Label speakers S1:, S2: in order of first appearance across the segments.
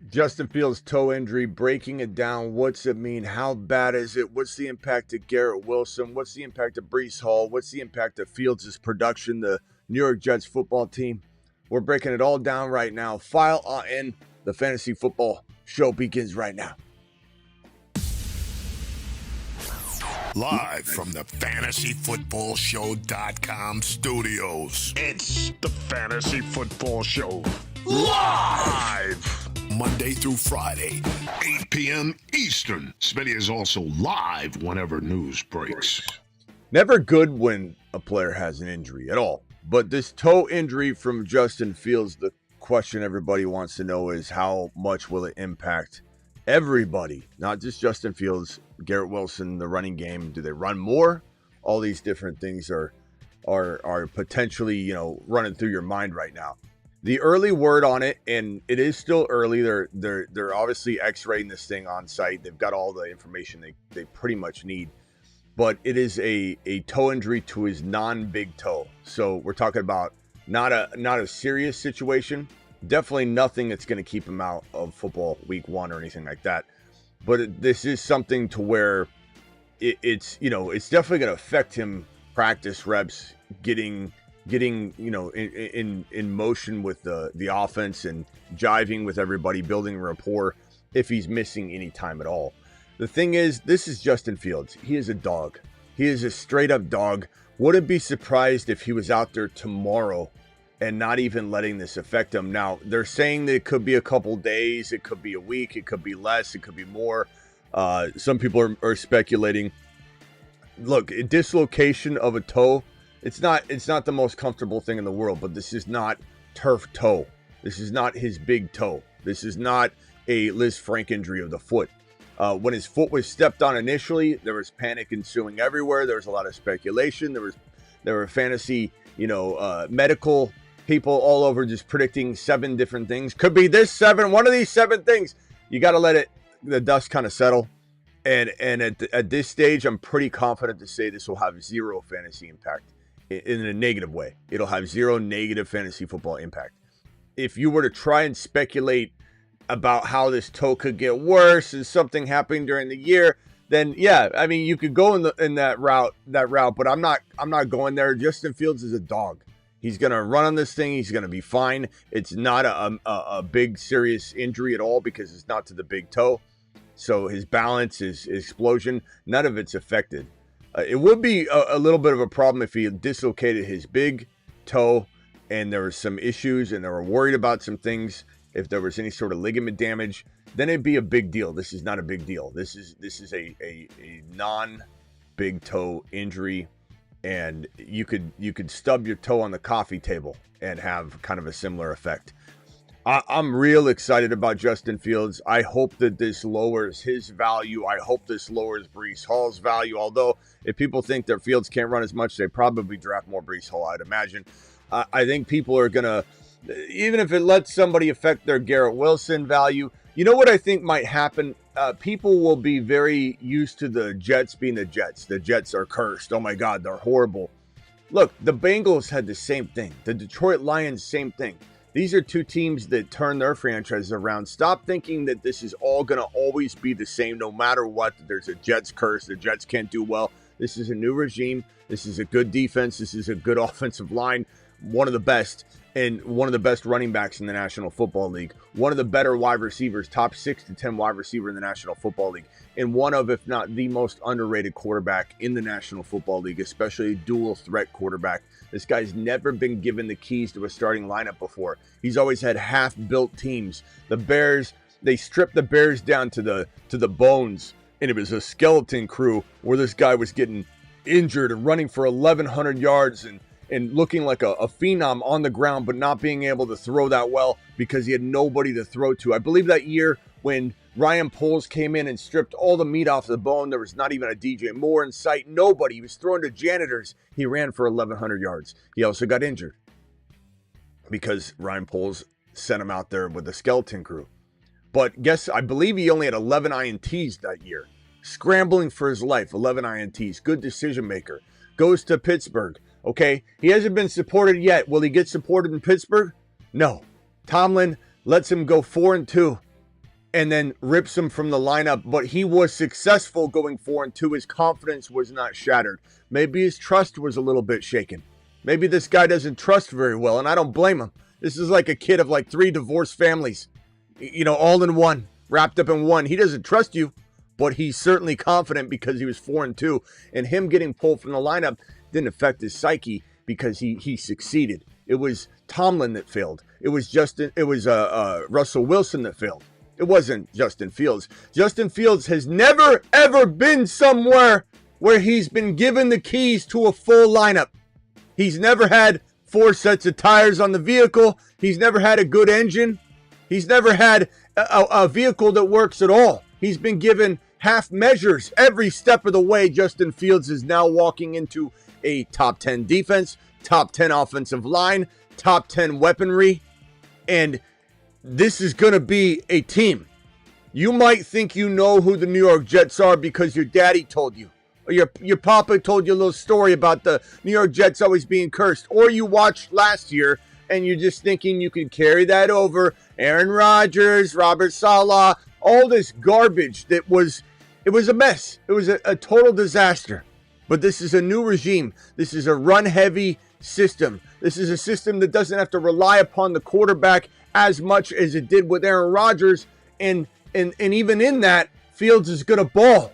S1: Justin Fields' toe injury, breaking it down. What's it mean? How bad is it? What's the impact of Garrett Wilson? What's the impact of Breece Hall? What's the impact of Fields' production, the New York Jets football team? We're breaking it all down right now. File in. The Fantasy Football Show begins right now.
S2: Live from the FantasyFootballShow.com studios.
S3: It's the Fantasy Football Show.
S2: Live! Monday through Friday, 8 p.m. Eastern.
S3: Smitty is also live whenever news breaks.
S1: Never good when a player has an injury at all. But this toe injury from Justin Fields, the question everybody wants to know is how much will it impact everybody? Not just Justin Fields, Garrett Wilson, the running game. Do they run more? All these different things are potentially, running through your mind right now. The early word on it, and it is still early. They're obviously X-raying this thing on site. They've got all the information they pretty much need. But it is a toe injury to his non-big toe. So we're talking about not a serious situation. Definitely nothing that's going to keep him out of football week 1 or anything like that. But this is something to where it's definitely going to affect him. Practice reps, getting in motion with the offense and jiving with everybody, building rapport if he's missing any time at all. The thing is, this is Justin Fields. He is a dog. He is a straight up dog. Wouldn't be surprised if he was out there tomorrow and not even letting this affect him. Now, they're saying that it could be a couple days, it could be a week, it could be less, it could be more. Some people are speculating. Look, a dislocation of a toe, it's not the most comfortable thing in the world, but this is not turf toe. This is not his big toe. This is not a Liz Frank injury of the foot. When his foot was stepped on initially, there was panic ensuing everywhere. There was a lot of speculation. There were fantasy, medical people all over just predicting 7 different things. Could be one of these 7 things. You got to let the dust kind of settle. And at this stage, I'm pretty confident to say this will have 0 fantasy impact in a negative way. It'll have 0 negative fantasy football impact. If you were to try and speculate about how this toe could get worse and something happening during the year, then yeah, I mean, you could go in that route, but I'm not going there. Justin Fields is a dog. He's going to run on this thing. He's going to be fine. It's not a big serious injury at all because it's not to the big toe. So his balance, his explosion, none of it's affected. It would be a little bit of a problem if he dislocated his big toe and there were some issues and they were worried about some things. If there was any sort of ligament damage, then it'd be a big deal. This is not a big deal. This is a non-big toe injury, and you could stub your toe on the coffee table and have kind of a similar effect. I'm real excited about Justin Fields. I hope that this lowers his value. I hope this lowers Breece Hall's value. Although if people think that Fields can't run as much, they probably draft more Breece Hall, I'd imagine. I think people are going to, even if it lets somebody affect their Garrett Wilson value, you know what I think might happen? People will be very used to the Jets being the Jets. The Jets are cursed. Oh my God, they're horrible. Look, the Bengals had the same thing. The Detroit Lions, same thing. These are 2 teams that turn their franchises around. Stop thinking that this is all going to always be the same no matter what. There's a Jets curse. The Jets can't do well. This is a new regime. This is a good defense. This is a good offensive line. One of the best, and one of the best running backs in the National Football League. One of the better wide receivers, top 6 to 10 wide receiver in the National Football League. And one of, if not the most underrated quarterback in the National Football League, especially a dual threat quarterback. This guy's never been given the keys to a starting lineup before. He's always had half-built teams. The Bears, they stripped the Bears down to the bones, and it was a skeleton crew where this guy was getting injured and running for 1,100 yards and looking like a phenom on the ground, but not being able to throw that well because he had nobody to throw to. I believe that year when Ryan Poles came in and stripped all the meat off the bone, there was not even a DJ Moore in sight. Nobody. He was throwing to janitors. He ran for 1,100 yards. He also got injured because Ryan Poles sent him out there with the skeleton crew. But I believe he only had 11 INTs that year. Scrambling for his life, 11 INTs. Good decision maker. Goes to Pittsburgh. Okay, he hasn't been supported yet. Will he get supported in Pittsburgh? No. Tomlin lets him go 4-2. and then rips him from the lineup, but he was successful going 4-2. His confidence was not shattered. Maybe his trust was a little bit shaken. Maybe this guy doesn't trust very well, and I don't blame him. This is like a kid of like 3 divorced families, all in one, wrapped up in one. He doesn't trust you, but he's certainly confident because he was 4-2, and him getting pulled from the lineup didn't affect his psyche because he succeeded. It was Tomlin that failed. It was Russell Wilson that failed. It wasn't Justin Fields. Justin Fields has never, ever been somewhere where he's been given the keys to a full lineup. He's never had 4 sets of tires on the vehicle. He's never had a good engine. He's never had a vehicle that works at all. He's been given half measures every step of the way. Justin Fields is now walking into a top 10 defense, top 10 offensive line, top 10 weaponry, and this is going to be a team. You might think you know who the New York Jets are because your daddy told you. Or your papa told you a little story about the New York Jets always being cursed. Or you watched last year and you're just thinking you could carry that over. Aaron Rodgers, Robert Saleh, all this garbage it was a mess. It was a total disaster. But this is a new regime. This is a run-heavy system. This is a system that doesn't have to rely upon the quarterback as much as it did with Aaron Rodgers, and even in that, Fields is going to ball.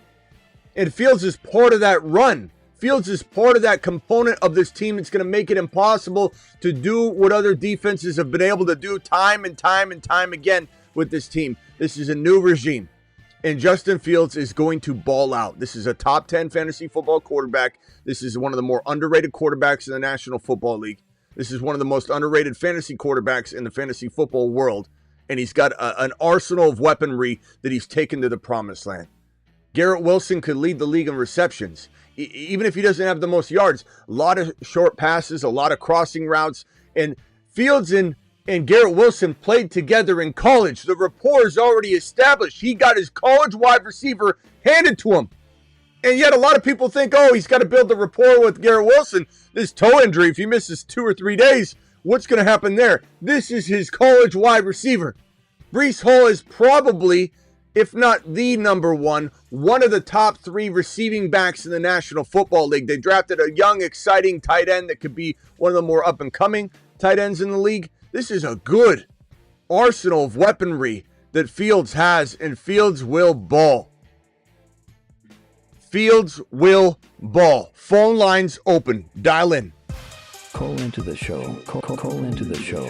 S1: And Fields is part of that run. Fields is part of that component of this team that's going to make it impossible to do what other defenses have been able to do time and time and time again with this team. This is a new regime, and Justin Fields is going to ball out. This is a top 10 fantasy football quarterback. This is one of the more underrated quarterbacks in the National Football League. This is one of the most underrated fantasy quarterbacks in the fantasy football world. And he's got an arsenal of weaponry that he's taken to the promised land. Garrett Wilson could lead the league in receptions. Even if he doesn't have the most yards, a lot of short passes, a lot of crossing routes. And Fields and Garrett Wilson played together in college. The rapport is already established. He got his college wide receiver handed to him. And yet a lot of people think, he's got to build the rapport with Garrett Wilson. This toe injury, if he misses 2 or 3 days, what's going to happen there? This is his college wide receiver. Breece Hall is probably, if not the number one of the top 3 receiving backs in the National Football League. They drafted a young, exciting tight end that could be one of the more up-and-coming tight ends in the league. This is a good arsenal of weaponry that Fields has, and Fields will ball. Fields will ball. Phone lines open. Dial in.
S4: Call into the show. Call into the show.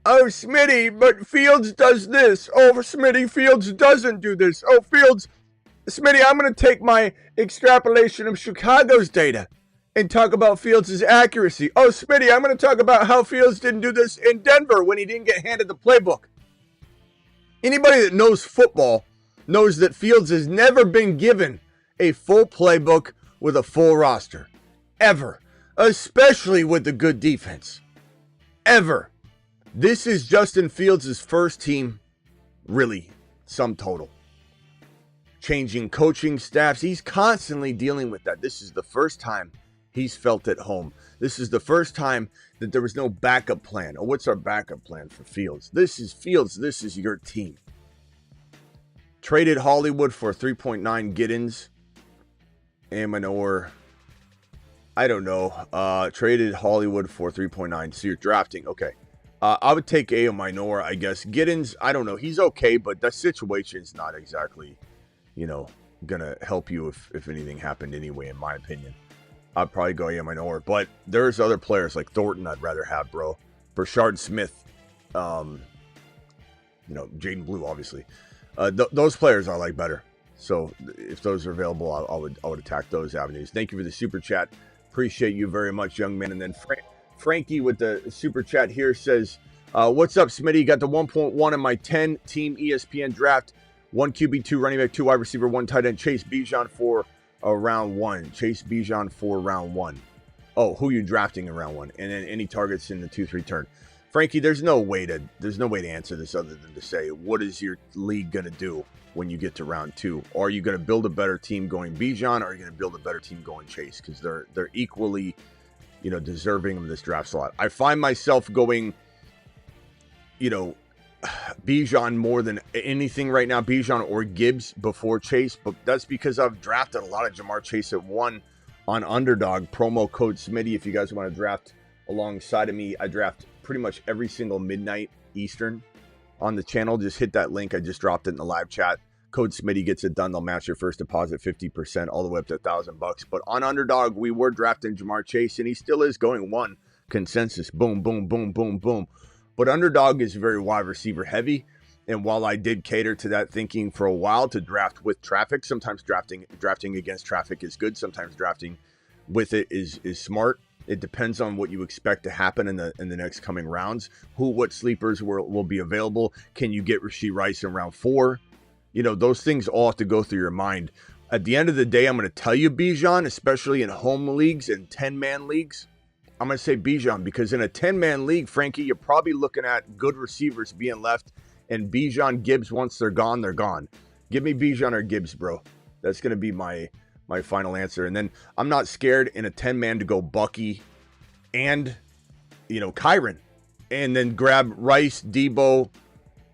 S1: Oh, Smitty, but Fields does this. Oh, Smitty, Fields doesn't do this. Oh, Smitty, I'm going to take my extrapolation of Chicago's data and talk about Fields' accuracy. Oh, Smitty, I'm going to talk about how Fields didn't do this in Denver when he didn't get handed the playbook. Anybody that knows football knows that Fields has never been given a full playbook with a full roster. Ever. Especially with the good defense. Ever. This is Justin Fields' first team, really, sum total. Changing coaching staffs. He's constantly dealing with that. This is the first time he's felt at home. This is the first time that there was no backup plan. Oh, what's our backup plan for Fields? This is Fields. This is your team. Traded Hollywood for 3.9 Giddens. Amanor. I don't know. Traded Hollywood for 3.9. So you're drafting. Okay. I would take Minor, I guess. Giddens, I don't know. He's okay, but that situation's not exactly, gonna help you if anything happened anyway, in my opinion. I'd probably go Minor. But there's other players like Thornton I'd rather have, bro. Brashard Smith. Jaden Blue, obviously. Those players I like better. So if those are available, I would attack those avenues. Thank you for the super chat. Appreciate you very much, young man. And then Frankie with the super chat here says, what's up, Smitty? Got the 1.1 in my 10-team ESPN draft. 1 QB, 2 running back, 2 wide receiver, 1 tight end. Chase Bijan for round 1. Chase Bijan for round 1. Oh, who you drafting in round 1? And then any targets in the 2-3 turn. Frankie, there's no way to answer this other than to say, what is your league going to do when you get to round 2? Are you going to build a better team going Bijan, or are you going to build a better team going Chase? Because they're equally, deserving of this draft slot. I find myself going you know, Bijan more than anything right now, Bijan or Gibbs before Chase, but that's because I've drafted a lot of Jamar Chase at 1 on Underdog. Promo code Smitty if you guys want to draft alongside of me. I draft pretty much every single midnight Eastern on the channel. Just hit that link. I just dropped it in the live chat. Code Smitty gets it done. They'll match your first deposit 50% all the way up to $1,000. But on Underdog, we were drafting Jamar Chase, and he still is going 1 consensus. Boom, boom, boom, boom, boom. But Underdog is very wide receiver heavy. And while I did cater to that thinking for a while to draft with traffic, sometimes drafting against traffic is good. Sometimes drafting with it is smart. It depends on what you expect to happen in the next coming rounds. What sleepers will be available. Can you get Rashee Rice in round 4? You know, those things all have to go through your mind. At the end of the day, I'm going to tell you Bijan, especially in home leagues and 10-man leagues. I'm going to say Bijan because in a 10-man league, Frankie, you're probably looking at good receivers being left. And Bijan, Gibbs, once they're gone, they're gone. Give me Bijan or Gibbs, bro. That's going to be my final answer. And then I'm not scared in a 10-man to go Bucky and, you know, Kyron. And then grab Rice, Debo,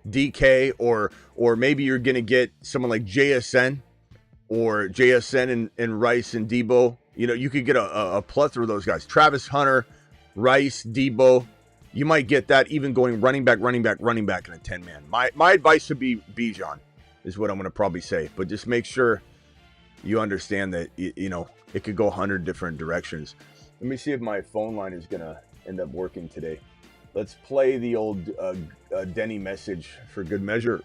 S1: DK, or maybe you're going to get someone like JSN and Rice and Debo. You know, you could get a plethora of those guys. Travis Hunter, Rice, Debo. You might get that even going running back in a 10-man. My advice would be Bijan is what I'm going to probably say. But just make sure you understand that, you know, it could go 100 different directions. Let me see if my phone line is going to end up working today. Let's play the old Denny message for good measure.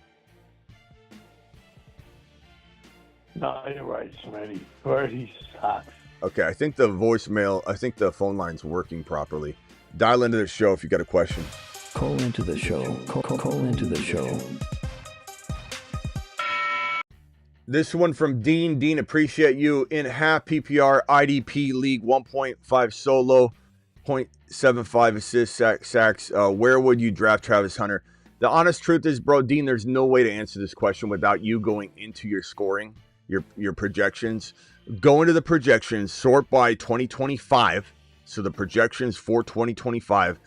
S5: No, you're right, Smitty. Birdie sucks.
S1: Okay, I think the phone line's working properly. Dial into the show if you got a question.
S4: Call into the show. Call into the show.
S1: This one from Dean. Dean, appreciate you. In half PPR IDP league, 1.5 solo, 0.75 assists, sacks. Where would you draft Travis Hunter? The honest truth is, bro, Dean, there's no way to answer this question without you going into your scoring, your projections. Go into the projections, sort by 2025. So the projections for 2025,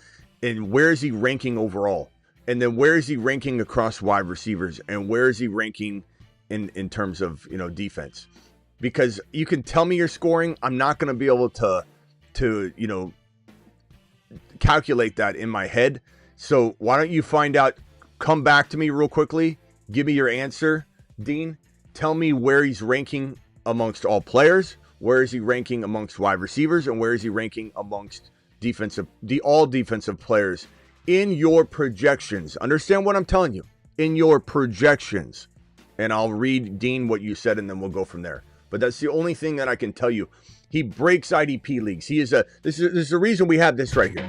S1: and where is he ranking overall? And then where is he ranking across wide receivers? And where is he ranking in terms of, you know, defense? Because you can tell me your scoring. I'm not going to be able to, you know, calculate that in my head. So why don't you find out, come back to me real quickly. Give me your answer, Dean. Tell me where he's ranking amongst all players. Where is he ranking amongst wide receivers? And where is he ranking amongst all defensive players in your projections? Understand what I'm telling you. In your projections. And I'll read, Dean, what you said, and then we'll go from there. But that's the only thing that I can tell you. He breaks IDP leagues. This is the reason we have this right here.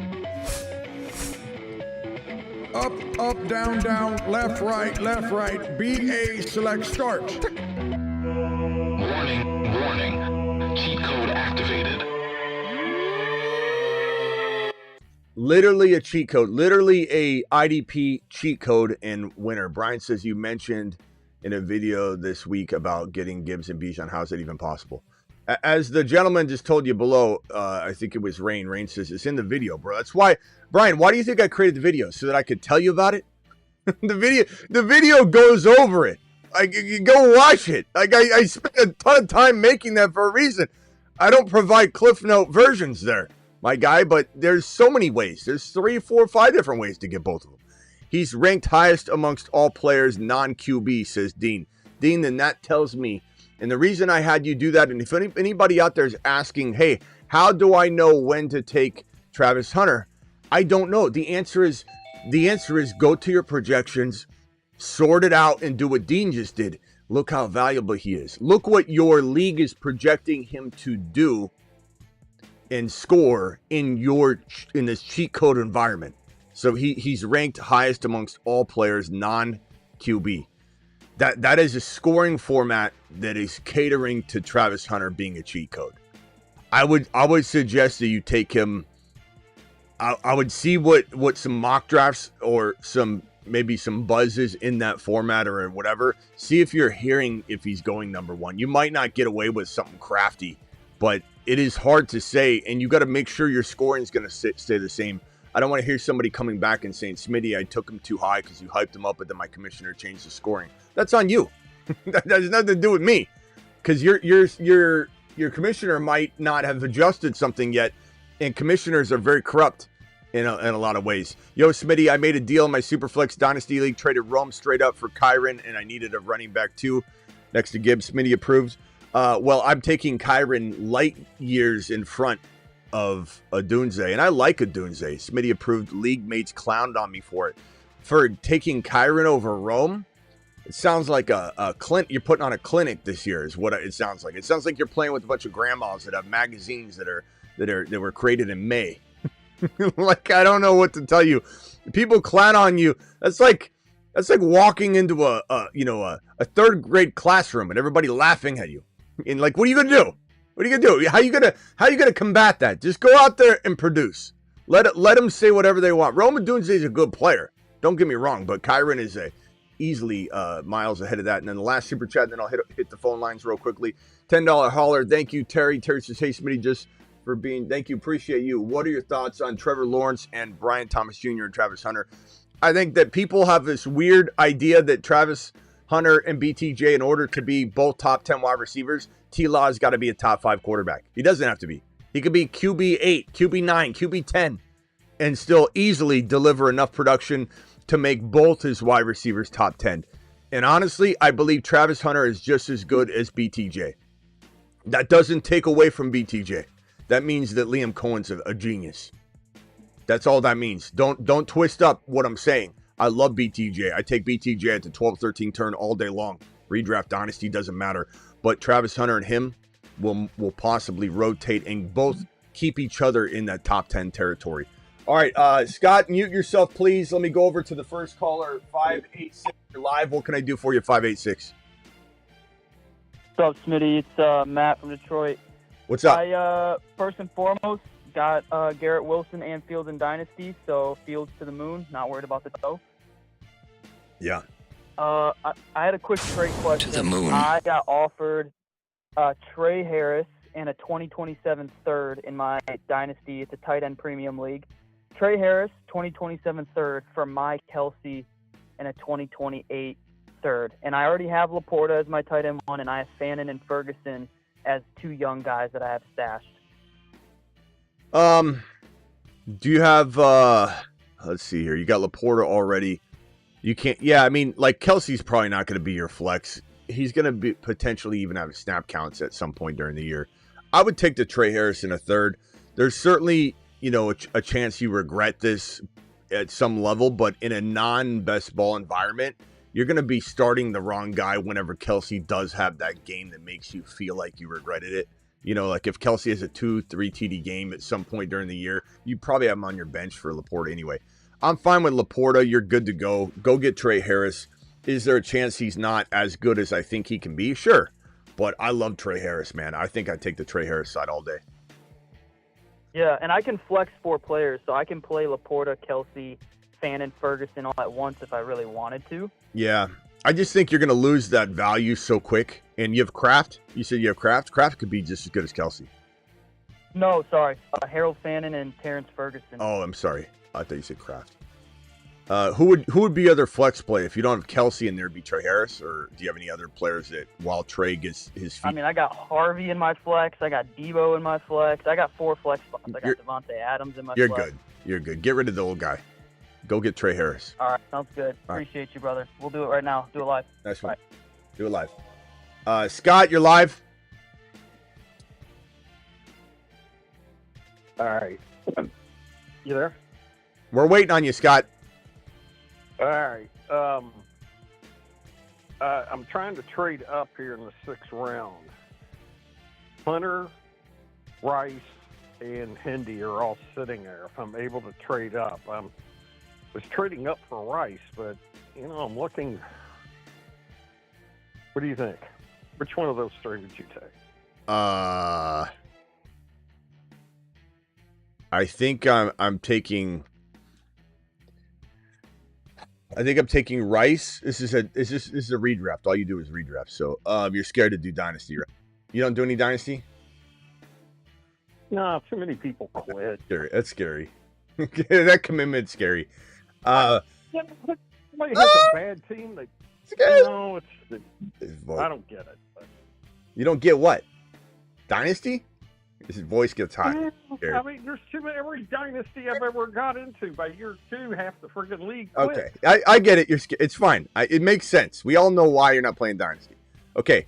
S6: Up, down, left, right. BA select start.
S3: Warning. Cheat code activated.
S1: Literally a cheat code. Literally a IDP cheat code and winner. Brian says you mentioned in a video this week about getting Gibbs and Bijan. How is that even possible? As the gentleman just told you below, I think it was Rain. Rain says it's in the video, bro. That's why, Brian, why do you think I created the video? So that I could tell you about it? the video goes over it. Like, you go watch it. Like, I spent a ton of time making that for a reason. I don't provide Cliff Note versions there, my guy, but there's so many ways. There's 3, 4, 5 different ways to get both of them. He's ranked highest amongst all players, non-QB, says Dean. Dean, then that tells me, and the reason I had you do that, and if anybody out there is asking, hey, how do I know when to take Travis Hunter? I don't know. The answer is go to your projections, sort it out, and do what Dean just did. Look how valuable he is. Look what your league is projecting him to do and score in this cheat code environment. So he's ranked highest amongst all players, non-QB. That is a scoring format that is catering to Travis Hunter being a cheat code. I would suggest that you take him. I would see what some mock drafts or maybe some buzzes in that format or whatever. See if you're hearing if he's going number 1. You might not get away with something crafty, but it is hard to say, and you got to make sure your scoring is going to stay the same. I don't want to hear somebody coming back and saying, Smitty, I took him too high because you hyped him up, but then my commissioner changed the scoring. That's on you. That has nothing to do with me. Because your commissioner might not have adjusted something yet, and commissioners are very corrupt in a lot of ways. Yo, Smitty, I made a deal in my Superflex Dynasty League, traded Rome straight up for Kyron, and I needed a running back too, next to Gibbs. Smitty approves. Well, I'm taking Kyron light years in front of Adunze, and I like Adunze. Smitty approved. League mates clowned on me for it. For taking Kyron over Rome, it sounds like a clinic. You're putting on a clinic this year is what it sounds like. It sounds like you're playing with a bunch of grandmas that have magazines that were created in May. Like, I don't know what to tell you. People clown on you. That's like walking into a third grade classroom and everybody laughing at you. And like, what are you gonna do? What are you gonna do? How are you gonna combat that? Just go out there and produce. Let them say whatever they want. Rome Odunze is a good player. Don't get me wrong, but Kyron is easily miles ahead of that. And then the last super chat, and then I'll hit the phone lines real quickly. $10 holler. Thank you, Terry. Terry says, hey, Smitty, just for being, thank you, appreciate you. What are your thoughts on Trevor Lawrence and Brian Thomas Jr. and Travis Hunter? I think that people have this weird idea that Travis Hunter and BTJ, in order to be both top 10 wide receivers, T-Law's got to be a top 5 quarterback. He doesn't have to be. He could be QB 8, QB 9, QB 10, and still easily deliver enough production to make both his wide receivers top 10. And honestly, I believe Travis Hunter is just as good as BTJ. That doesn't take away from BTJ. That means that Liam Cohen's a genius. That's all that means. Don't twist up what I'm saying. I love BTJ. I take BTJ at the 12-13 turn all day long. Redraft Dynasty doesn't matter. But Travis Hunter and him will possibly rotate and both keep each other in that top 10 territory. All right, Scott, mute yourself, please. Let me go over to the first caller, 586. You're live. What can I do for you, 586?
S7: What's up, Smitty? It's Matt from Detroit.
S1: What's up?
S7: I, first and foremost, got Garrett Wilson and Fields in Dynasty, so Fields to the moon. Not worried about the toe.
S1: Yeah.
S7: I had a quick trade question.
S4: To the moon.
S7: I got offered Trey Harris and a 2027 third in my Dynasty. It's a tight end premium league. Trey Harris, 2027 third for Mike Kelsey and a 2028 third. And I already have Laporta as my tight end one, and I have Fannin and Ferguson as two young guys that I have stashed.
S1: Do you have, let's see here. You got Laporta already. You can't, yeah, I mean, like, Kelsey's probably not going to be your flex. He's going to be potentially even have snap counts at some point during the year. I would take the Trey Harris in a third. There's certainly, you know, a chance you regret this at some level, but in a non-best ball environment, you're going to be starting the wrong guy whenever Kelsey does have that game that makes you feel like you regretted it. You know, like if Kelsey has a 2-3 TD game at some point during the year, you probably have him on your bench for Laporta anyway. I'm fine with Laporta. You're good to go. Go get Trey Harris. Is there a chance he's not as good as I think he can be? Sure. But I love Trey Harris, man. I think I'd take the Trey Harris side all day.
S7: Yeah, and I can flex 4 players, so I can play Laporta, Kelsey, Fannin, Ferguson all at once if I really wanted to. Yeah.
S1: I just think you're going to lose that value so quick. And you have Kraft. You said you have Kraft. Kraft could be just as good as Kelsey.
S7: No, sorry. Harold Fannin and Terrence Ferguson.
S1: Oh, I'm sorry. I thought you said Kraft. Who would be other flex play if you don't have Kelsey in there? Be Trey Harris, or do you have any other players that while Trey gets his feet?
S7: I mean, I got Harvey in my flex. I got Debo in my flex. I got 4 flex spots. I got Devontae Adams in my
S1: You're
S7: flex.
S1: good. You're good. Get rid of the old guy. Go get Trey Harris.
S7: All right, sounds good. Appreciate you, brother. We'll do it right now. Do it live.
S1: Nice one. Do it live. Scott, you're live.
S5: All right. You there?
S1: We're waiting on you, Scott.
S5: All right. I'm trying to trade up here in the 6th round. Hunter, Rice, and Hendy are all sitting there. If I'm able to trade up, I was trading up for Rice, but I'm looking. What do you think? Which one of those 3 would you take?
S1: I think I'm taking. I think I'm taking Rice. This is a redraft. All you do is redraft. So you're scared to do Dynasty, right? You don't do any Dynasty?
S5: No, too many people quit.
S1: That's scary. That commitment's scary.
S5: Yeah, but somebody has a bad team. They,
S1: Scary.
S5: I don't get it. But.
S1: You don't get what? Dynasty? His voice gets high.
S5: I mean, there's too many. Every dynasty I've ever got into, by year 2, half the friggin' league quit.
S1: Okay, I get it. It's fine. It makes sense. We all know why you're not playing Dynasty. Okay,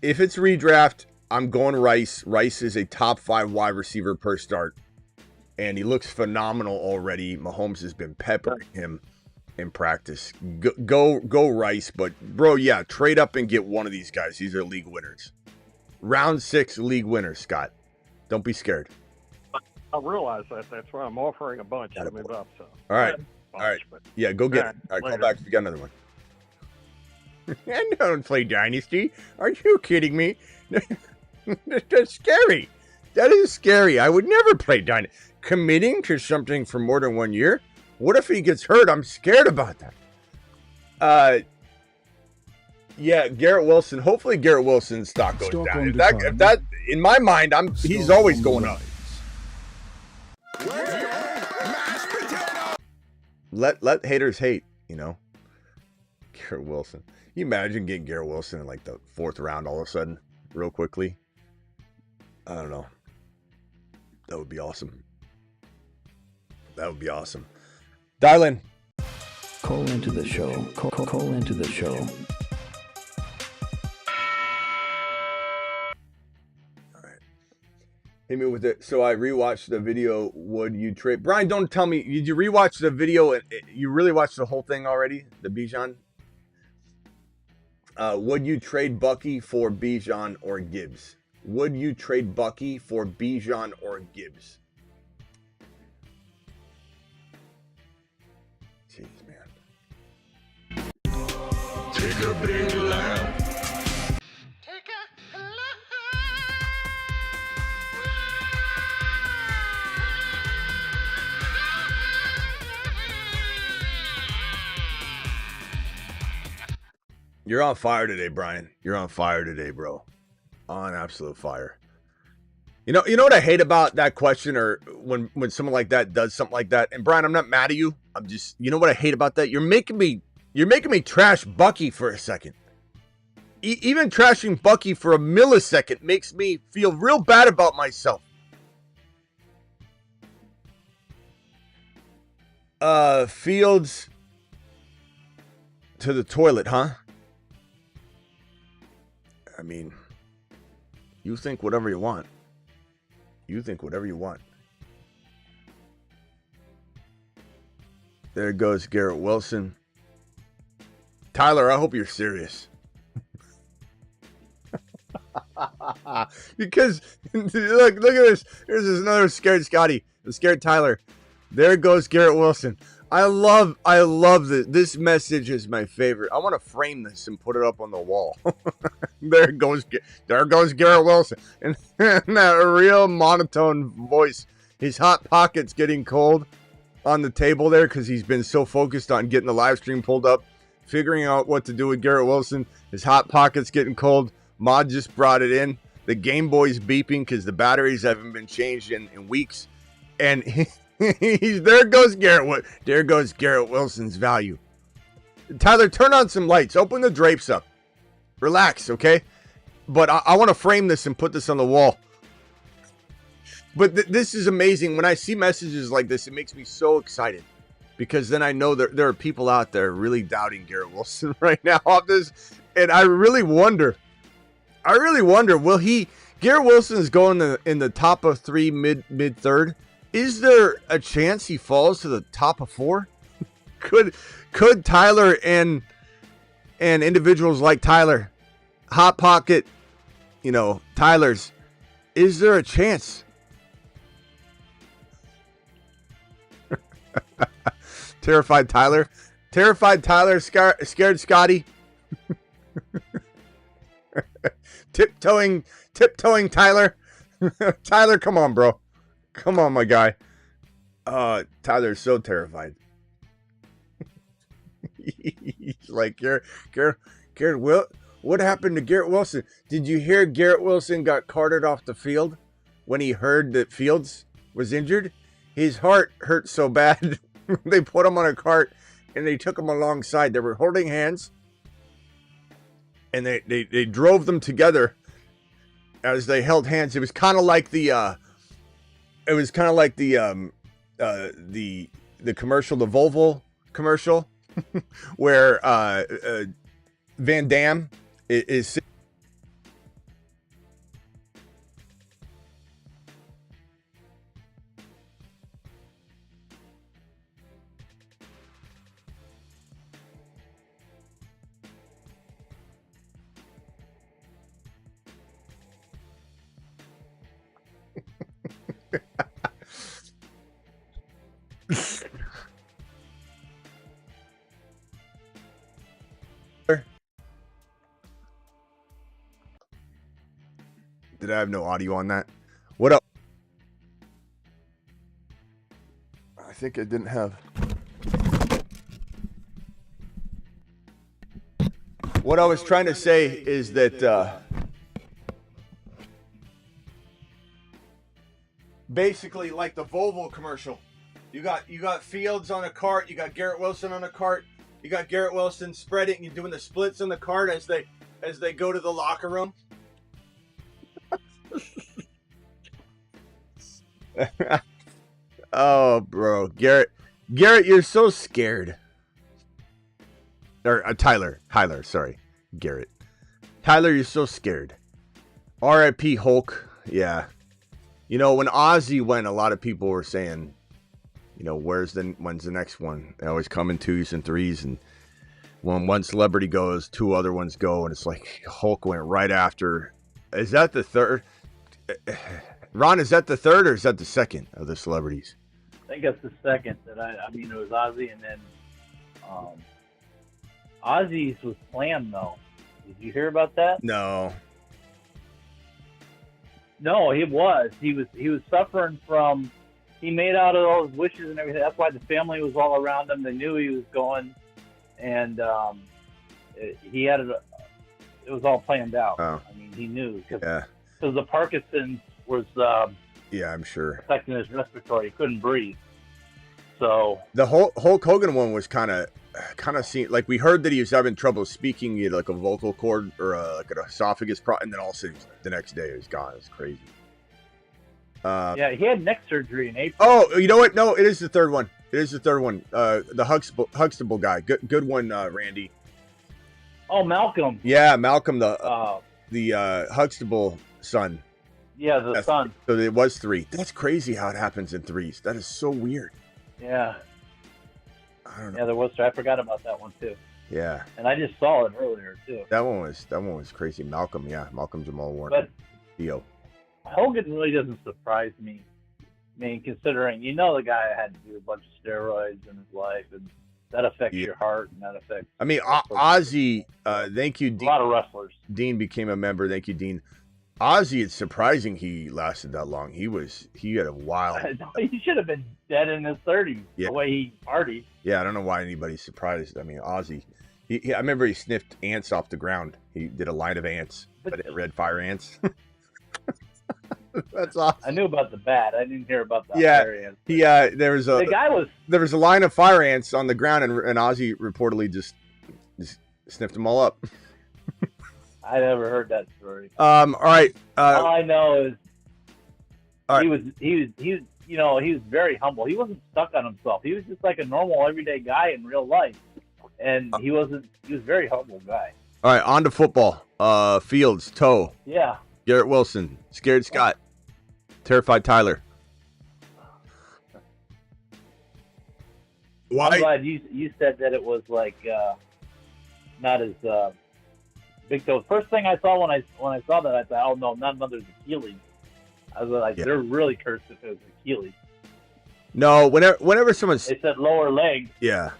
S1: if it's redraft, I'm going Rice. Rice is a top 5 wide receiver per start, and he looks phenomenal already. Mahomes has been peppering him in practice. Go Rice, but bro, yeah, trade up and get one of these guys. These are league winners. Round 6 league winners, Scott. Don't be scared.
S5: I realize that. That's why I'm offering a bunch to move up. So.
S1: All right.
S5: But,
S1: Yeah, go get it. All right, call back if you got another one. I don't play Dynasty. Are you kidding me? That's scary. That is scary. I would never play Dynasty. Committing to something for more than 1 year? What if he gets hurt? I'm scared about that. Yeah, Garrett Wilson. Hopefully, Garrett Wilson's stock goes down. If that, in my mind, he's always going up. Let haters hate. You know, Garrett Wilson. Can you imagine getting Garrett Wilson in like the 4th round all of a sudden, real quickly? I don't know. That would be awesome. That would be awesome. Dial in.
S4: Call into the show. Call into the show.
S1: Hit me with it. So I rewatched the video. Would you trade? Brian, don't tell me. Did you rewatch the video? And you really watched the whole thing already? The Bijan? Would you trade Bucky for Bijan or Gibbs? Would you trade Bucky for Bijan or Gibbs? Jeez, man.
S2: Take a big laugh.
S1: You're on fire today, Brian. You're on fire today, bro. On absolute fire. You know what I hate about that question, or when someone like that does something like that. And Brian, I'm not mad at you. I'm just, you know what I hate about that? You're making me trash Bucky for a second. Even trashing Bucky for a millisecond makes me feel real bad about myself. Fields to the toilet, huh? I mean, you think whatever you want. You think whatever you want. There goes Garrett Wilson. Tyler, I hope you're serious. Because, look at this. Here's another scared Scotty. The scared Tyler. There goes Garrett Wilson. I love this. This message is my favorite. I want to frame this and put it up on the wall. There goes Garrett Wilson. And that real monotone voice. His hot pocket's getting cold on the table there because he's been so focused on getting the live stream pulled up, figuring out what to do with Garrett Wilson. His hot pocket's getting cold. Mod just brought it in. The Game Boy's beeping because the batteries haven't been changed in weeks. And there goes Garrett Wilson's value. Tyler, turn on some lights. Open the drapes up. Relax, okay? But I want to frame this and put this on the wall. But this is amazing. When I see messages like this, it makes me so excited. Because then I know there are people out there really doubting Garrett Wilson right now off this. And I really wonder, will he... Garrett Wilson is going in the top of 3, mid third. Is there a chance he falls to the top of 4? Could Tyler and individuals like Tyler, Hot Pocket, Tyler's, is there a chance? Terrified Tyler, scared Scotty. Tiptoeing Tyler. Tyler, come on, bro. Come on, my guy. Tyler's so terrified. He's like, Garrett, what happened to Garrett Wilson? Did you hear Garrett Wilson got carted off the field when he heard that Fields was injured? his heart hurt so bad. They put him on a cart and they took him alongside. They were holding hands, and they drove them together as they held hands. It was kind of like the commercial, the Volvo commercial, where Van Damme is Did I have no audio on that? What up? I think I didn't have. What I was trying to say is that basically like the Volvo commercial. You got Fields on a cart, you got Garrett Wilson on a cart, you got Garrett Wilson spreading and doing the splits on the cart as they go to the locker room. Oh, bro, Garrett, you're so scared. Or Tyler, sorry, Garrett. Tyler, you're so scared. R.I.P. Hulk. Yeah, you know when Ozzy went, a lot of people were saying, you know, when's the next one? They always come in 2s and 3s, and when one celebrity goes, 2 other ones go, and it's like Hulk went right after. Is that the third? Ron, is that the third or is that the second of the celebrities?
S8: I think that's the second. That I mean, it was Ozzy, and then Ozzy's was planned though. Did you hear about that?
S1: No.
S8: No, he was. He was suffering from. He made out of all his wishes and everything. That's why the family was all around him. They knew he was going, and he had it. It was all planned out.
S1: Oh.
S8: I mean, he knew because
S1: Yeah.
S8: the Parkinson's was
S1: Yeah, I'm sure.
S8: affecting his respiratory. He couldn't breathe. So
S1: The Hulk Hogan one was kind of seemed like we heard that he was having trouble speaking. He had like a vocal cord or like an esophagus problem, and then all of a sudden the next day it was gone. It was crazy.
S8: yeah, he had neck surgery in April.
S1: Oh, you know what? No, it is the third one. The Huxtable guy. Good one, Randy.
S8: Oh, Malcolm.
S1: Yeah, Malcolm, the Huxtable son.
S8: Yeah, the son.
S1: So it was 3. That's crazy how it happens in 3s. That is so weird.
S8: Yeah.
S1: I don't know.
S8: Yeah, there was. I forgot about that one too.
S1: Yeah.
S8: And I just saw it earlier too.
S1: That one was crazy. Malcolm Jamal Warner.
S8: But
S1: Theo.
S8: Hogan really doesn't surprise me. I mean, considering the guy had to do a bunch of steroids in his life, and that affects your heart, and that affects.
S1: I mean, Ozzy. Thank you,
S8: a
S1: Dean.
S8: lot of wrestlers.
S1: Dean became a member. Thank you, Dean. Ozzy, it's surprising he lasted that long. He had a wild.
S8: He should have been dead in his 30s.
S1: Yeah.
S8: The way he partied.
S1: Yeah, I don't know why anybody's surprised. I mean, Ozzy. I remember he sniffed ants off the ground. He did a line of ants, but red fire ants. That's awesome.
S8: I knew about the bat. I didn't hear about the fire ants.
S1: There was a line of fire ants on the ground, and Ozzy reportedly just sniffed them all up.
S8: I never heard that story.
S1: All right.
S8: All I know is
S1: all
S8: he
S1: right.
S8: was very humble. He wasn't stuck on himself. He was just like a normal everyday guy in real life. And he was a very humble guy.
S1: All right, on to football. Fields, toe.
S8: Yeah.
S1: Garrett Wilson, scared Scott. Terrified Tyler. Why?
S8: I'm glad you said that it was like not as big toe. First thing I saw when I saw that, I thought, oh no, not another Achilles. I was like, they're really cursed if it was Achilles.
S1: No, whenever someone's
S8: they said lower leg.
S1: Yeah.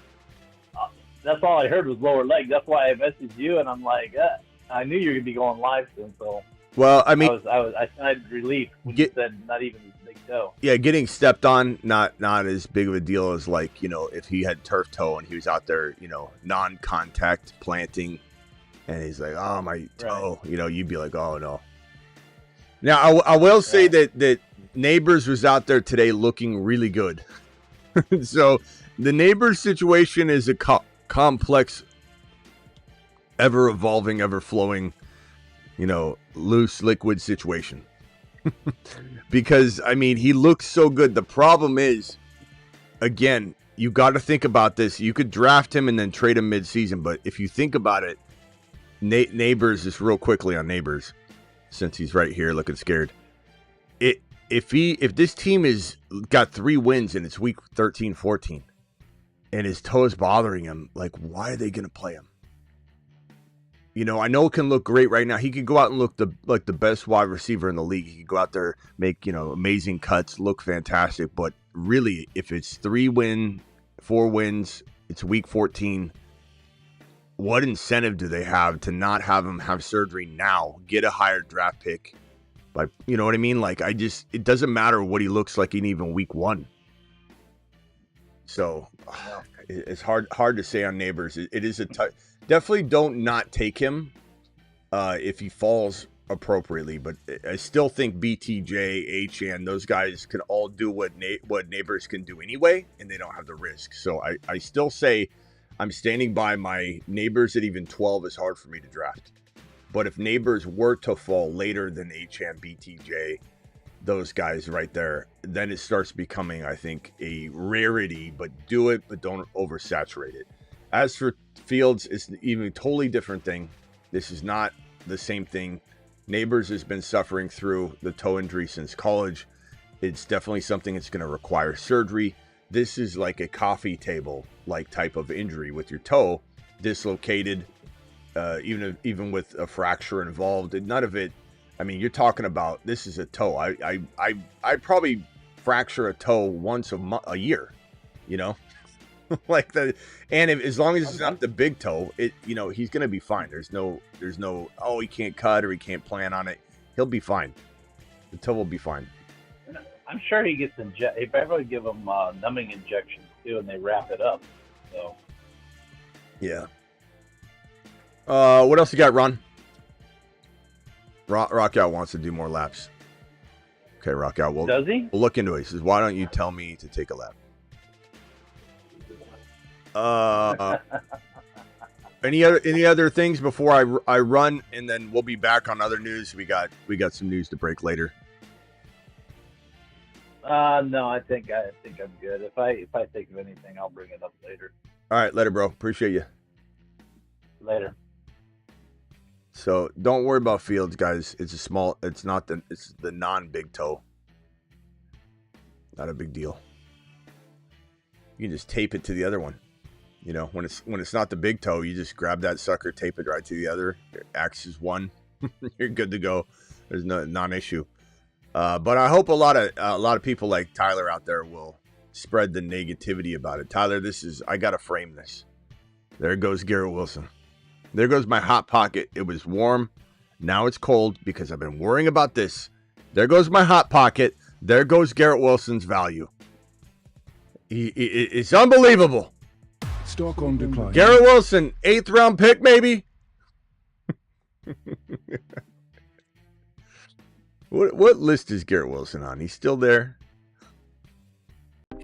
S8: That's all I heard was lower leg. That's why I messaged you, and I'm like, I knew you were gonna be going live soon, so.
S1: Well, I mean,
S8: I sighed relief when you said not even big toe.
S1: Yeah, getting stepped on, not as big of a deal as like, if he had turf toe and he was out there, non-contact planting, and he's like, oh my toe, you'd be like, oh no. Now I will say that Neighbors was out there today looking really good. So the Neighbors situation is a complex, ever evolving, ever flowing, loose liquid situation. Because, I mean, he looks so good. The problem is, again, you got to think about this. You could draft him and then trade him mid-season, but if you think about it, Neighbors, just real quickly on Neighbors, since he's right here looking scared. If this team is got 3 wins and it's week 13, 14, and his toe is bothering him, like, why are they going to play him? I know it can look great right now. He could go out and look like the best wide receiver in the league. He could go out there, make, amazing cuts, look fantastic. But really, if it's 4 wins, it's week 14, what incentive do they have to not have him have surgery now, get a higher draft pick? Like, you know what I mean? Like, it doesn't matter what he looks like in even week 1. So it's hard to say on Neighbors. It is definitely don't not take him if he falls appropriately. But I still think BTJ, HN, those guys can all do what Neighbors can do anyway, and they don't have the risk. So I still say I'm standing by my Neighbors at even 12 is hard for me to draft. But if Neighbors were to fall later than HN, BTJ, those guys right there, then it starts becoming, I think, a rarity. But do it, but don't oversaturate it. As for Fields, it's even a totally different thing. This is not the same thing. Neighbors has been suffering through the toe injury since college. It's definitely something that's going to require surgery. This is like a coffee table like type of injury with your toe dislocated, even with a fracture involved. And none of it. I mean, you're talking about, this is a toe. I probably fracture a toe once a year, like that. And as long as it's not the big toe, he's going to be fine. There's no, oh, he can't cut or he can't plan on it. He'll be fine. The toe will be fine.
S8: I'm sure he gets injected. They probably give him numbing injections too, and they wrap it up. So.
S1: Yeah. What else you got, Ron? Rock Out wants to do more laps. Okay, Rock Out.
S8: Does he?
S1: We'll look into it. He says, why don't you tell me to take a lap? Any other things before I run, and then we'll be back on other news. We got some news to break later.
S8: No, I think I'm good. If I think of anything, I'll bring it up later.
S1: All right, later, bro. Appreciate you.
S8: Later.
S1: So don't worry about Fields, guys. It's the non-big toe. Not a big deal. You can just tape it to the other one. When it's not the big toe, you just grab that sucker, tape it right to the other. Axe is one. You're good to go. There's no non-issue. But I hope a lot of people like Tyler out there will spread the negativity about it. Tyler, I gotta frame this. There goes Garrett Wilson. There goes my hot pocket. It was warm. Now it's cold because I've been worrying about this. There goes my hot pocket. There goes Garrett Wilson's value. It's unbelievable.
S6: Stock on decline.
S1: Garrett Wilson, 8th round pick, maybe. What list is Garrett Wilson on? He's still there.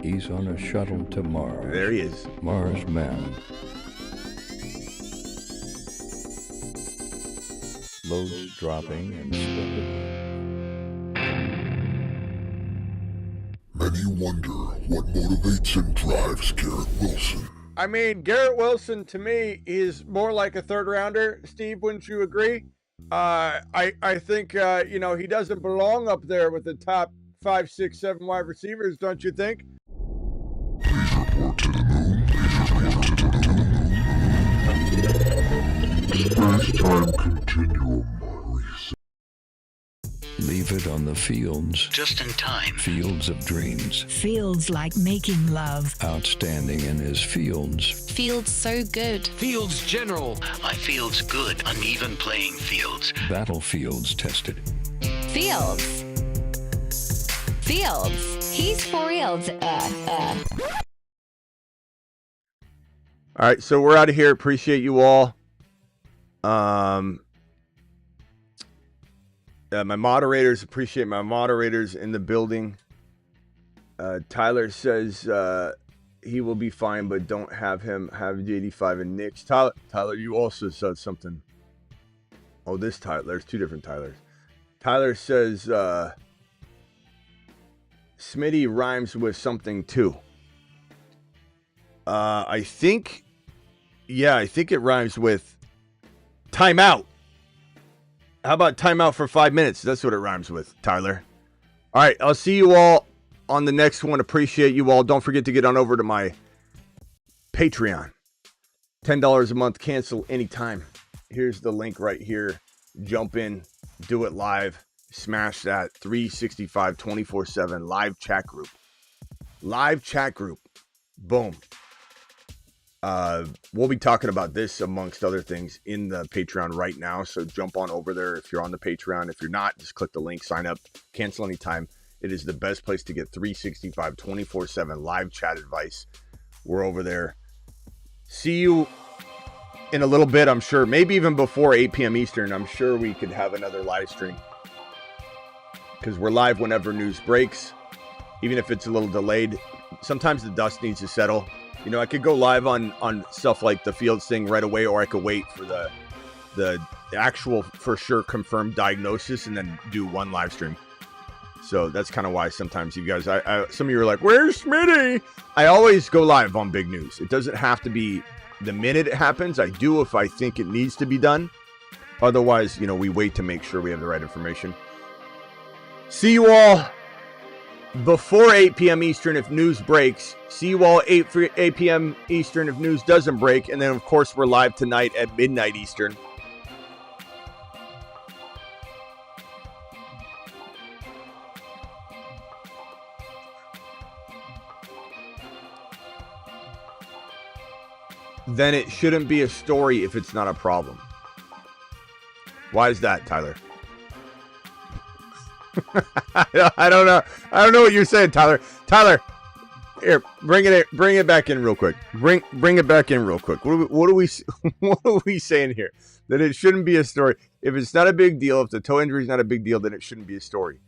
S4: He's on a shuttle to Mars.
S1: There he is.
S4: Mars man. Loads dropping and spinning.
S3: Many wonder what motivates and drives Garrett Wilson.
S1: I mean, Garrett Wilson to me is more like a 3rd rounder. Steve, wouldn't you agree? I think he doesn't belong up there with the top 5, 6, 7 wide receivers, don't you think?
S3: Please report to the moon. Space-time continuum.
S4: Leave it on the fields.
S9: Just in time.
S4: Fields of dreams.
S10: Fields like making love.
S4: Outstanding in his fields.
S10: Fields so good.
S9: Fields general. My field's good. Uneven playing fields.
S4: Battlefields tested.
S10: Fields. He's for reals.
S1: All right, so we're out of here. Appreciate you all. My moderators, appreciate my moderators in the building. Tyler says he will be fine, but don't have him have J85 and Knicks. Tyler, you also said something. Oh, this Tyler. There's two different Tylers. Tyler says Smitty rhymes with something too. I think it rhymes with timeout. How about timeout for 5 minutes? That's what it rhymes with, Tyler. All right, I'll see you all on the next one. Appreciate you all. Don't forget to get on over to my Patreon. $10 a month, cancel anytime. Here's the link right here. Jump in, do it live. Smash that 365 24/7 live chat group. Live chat group. Boom. We'll be talking about this amongst other things in the Patreon right now. So jump on over there if you're on the Patreon. If you're not, just click the link, sign up, cancel anytime. It is the best place to get 365 24/7 live chat advice. We're over there. See you in a little bit, I'm sure. Maybe even before 8 p.m. Eastern. I'm sure we could have another live stream. Because we're live whenever news breaks. Even if it's a little delayed. Sometimes the dust needs to settle. You know, I could go live on stuff like the Fields thing right away, or I could wait for the actual, for sure, confirmed diagnosis and then do one live stream. So that's kind of why sometimes you guys, some of you are like, where's Smitty? I always go live on big news. It doesn't have to be the minute it happens. I do if I think it needs to be done. Otherwise, you know, we wait to make sure we have the right information. See you all before 8 p.m. Eastern if news breaks. See you all 8 p.m. Eastern if news doesn't break. And then, of course, we're live tonight at midnight Eastern. Then it shouldn't be a story if it's not a problem. Why is that, Tyler? I don't know. I don't know what you're saying, Tyler. Tyler, here, bring it back in real quick. Bring it back in real quick. What are we saying here? That it shouldn't be a story. If it's not a big deal, if the toe injury is not a big deal, then it shouldn't be a story.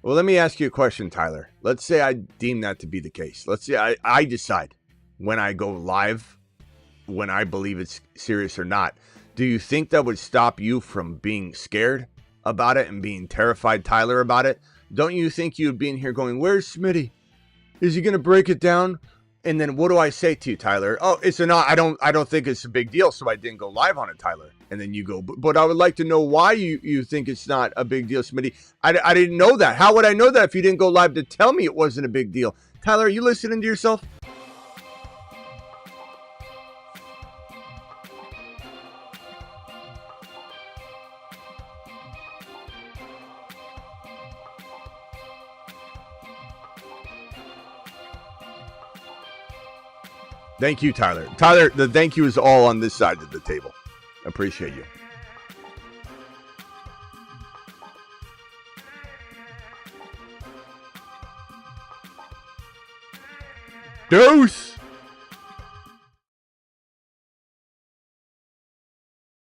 S1: Well, let me ask you a question, Tyler. Let's say I deem that to be the case. Let's say I decide when I go live, when I believe it's serious or not. Do you think that would stop you from being scared about it and being terrified, Tyler, about it? Don't you think you'd be in here going, where's Smitty? Is he going to break it down? And then what do I say to you, Tyler? Oh, it's not. I don't think it's a big deal, so I didn't go live on it, Tyler. And then you go, but I would like to know why you think it's not a big deal, Smitty. I didn't know that. How would I know that if you didn't go live to tell me it wasn't a big deal? Tyler, are you listening to yourself? Thank you, Tyler. Tyler, the thank you is all on this side of the table. Appreciate you. Deuce!